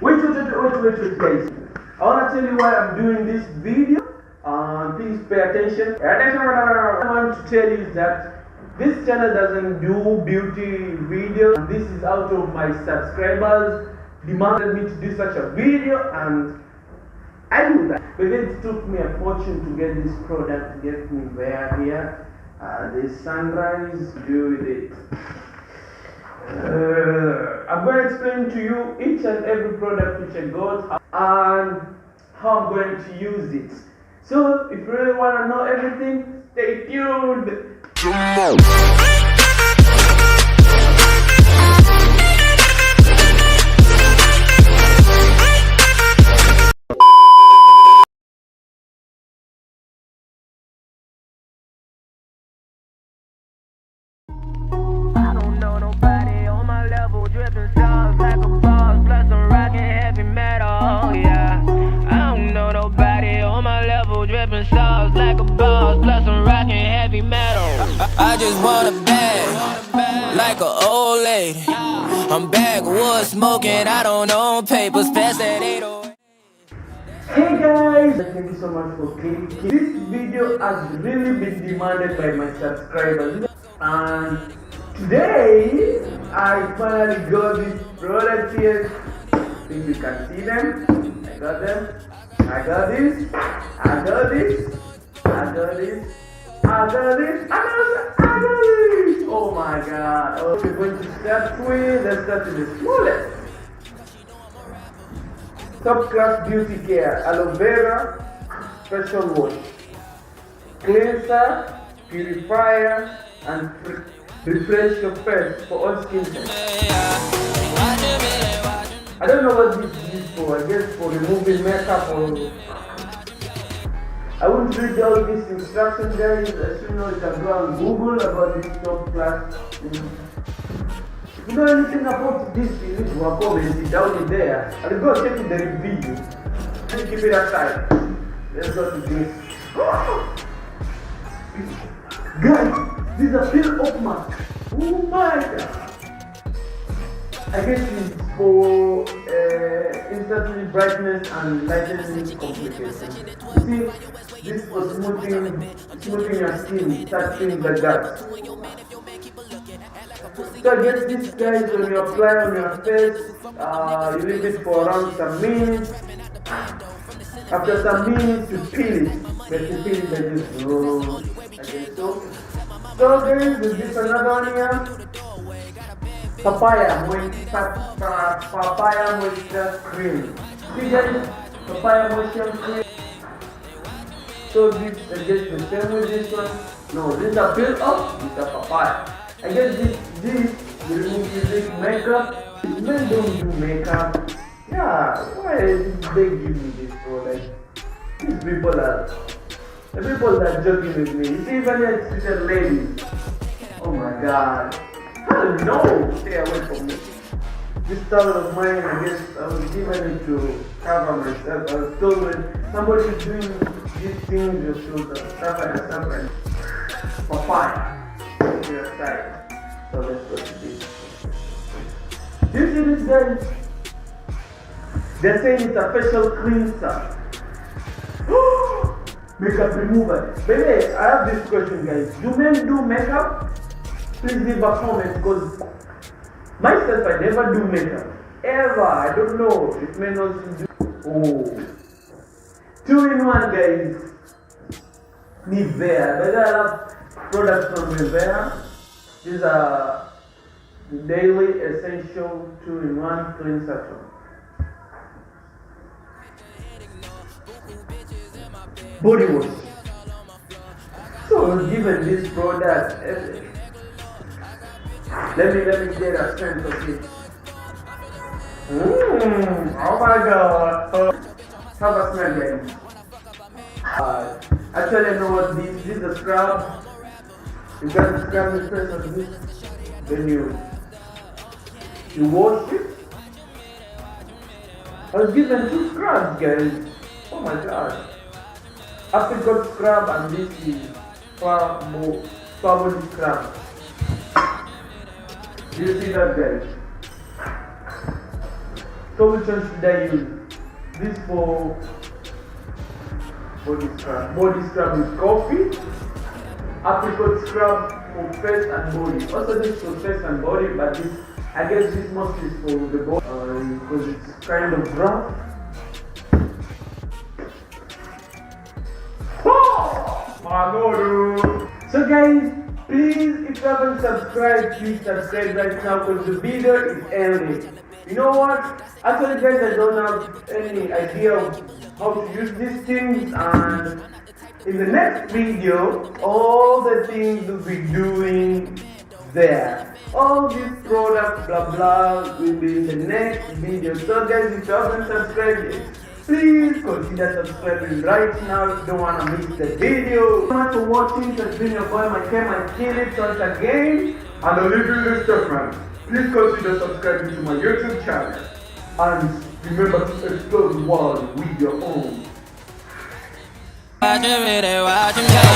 Wait, guys. I want to tell you why I'm doing this video. Please pay attention. What I want to tell you is that this channel doesn't do beauty videos. This is out of my subscribers demanded me to do such a video, and I do that. But it took me a fortune to get this product, to get me here. The sunrise, do with it. I'm going to explain to you each and every product which I got and how I'm going to use it. So if you really want to know everything, stay tuned. I just want a bag, like an old lady. I'm backwoods smoking, I don't own papers, past that 808. Hey guys, thank you so much for clicking. This video has really been demanded by my subscribers, and today I finally got this product here. I think you can see them. I got them. I got this. I got this. I got this. I got this. Oh my god. Okay, we're going to start with, let's start with the smallest. Top class beauty care, aloe vera, special wash, cleanser, purifier, and refresh your face for all skin types. I don't know what this is used for. I guess for removing makeup or. I won't read all these instructions, guys. As you know, you can go and Google about this top class. If you know anything about this, you need to comment it down there. I'll go check the review. Let's keep it aside. Let's go to this. Guys, this is a peel off mask. Oh my god. I guess it's for instantly brightness and lightening complications. You see, this was smoothing your skin, such things like that. So I guess this, guys, when you apply on your face, you leave it for around some minutes. After some minutes, you peel it. But you peel it like this. I guess so. So guys, with this another one here. Papaya moisture cream. See guys, papaya moisture cream. So this, I guess the same with this one. No, this is a peel off, this is a papaya. I guess this will remove using makeup. Men don't do makeup. Yeah, why did they give me this product? These people are, the people that are joking with me. You see, even it's ladies. Oh my god. No, stay away from me. This towel of mine, I guess I was given it to cover myself. I was told when somebody is doing these things, you should cover yourself and papaya to your side. So let's go to this. Do you see this, guys? They're saying it's a facial cleanser. Makeup remover. Baby, I have this question, guys. Do men do makeup? Please leave a comment, because myself, I never do makeup. Ever. I don't know if men also do. Oh. 2-in-1, guys. Nivea. But I have products from Nivea. These are daily essential 2-in-1 cleanser. Body wash. So given this product, let me get a sense of it. Oh my god. Have a smell, guys. Actually, I know what this is. A scrub. You gotta scrub your face like this. Then you wash it. I was given 2 scrubs, guys. Oh my god. Apricot scrub, and this is body scrub. Do you see that, guys? solution should I use? This for body scrub. Body scrub with coffee. Apricot scrub for face and body. Also this for face and body, but this, I guess this mostly is for the body because it's kind of rough. Oh, my God. So guys, please, if you haven't subscribed, please subscribe right now because the video is ending. You know what? Actually guys, I don't have any idea of how to use these things, and in the next video, all the things we'll be doing there. All these products, blah blah, will be in the next video. So guys, if you haven't subscribed yet, please consider subscribing right now if you don't want to miss the video. Thank you so much for watching. It has been your boy, my kill it once again. And I'll leave you this stuff, man. Please consider subscribing to my YouTube channel. And remember to explore the world with your own. Watch me, watch me.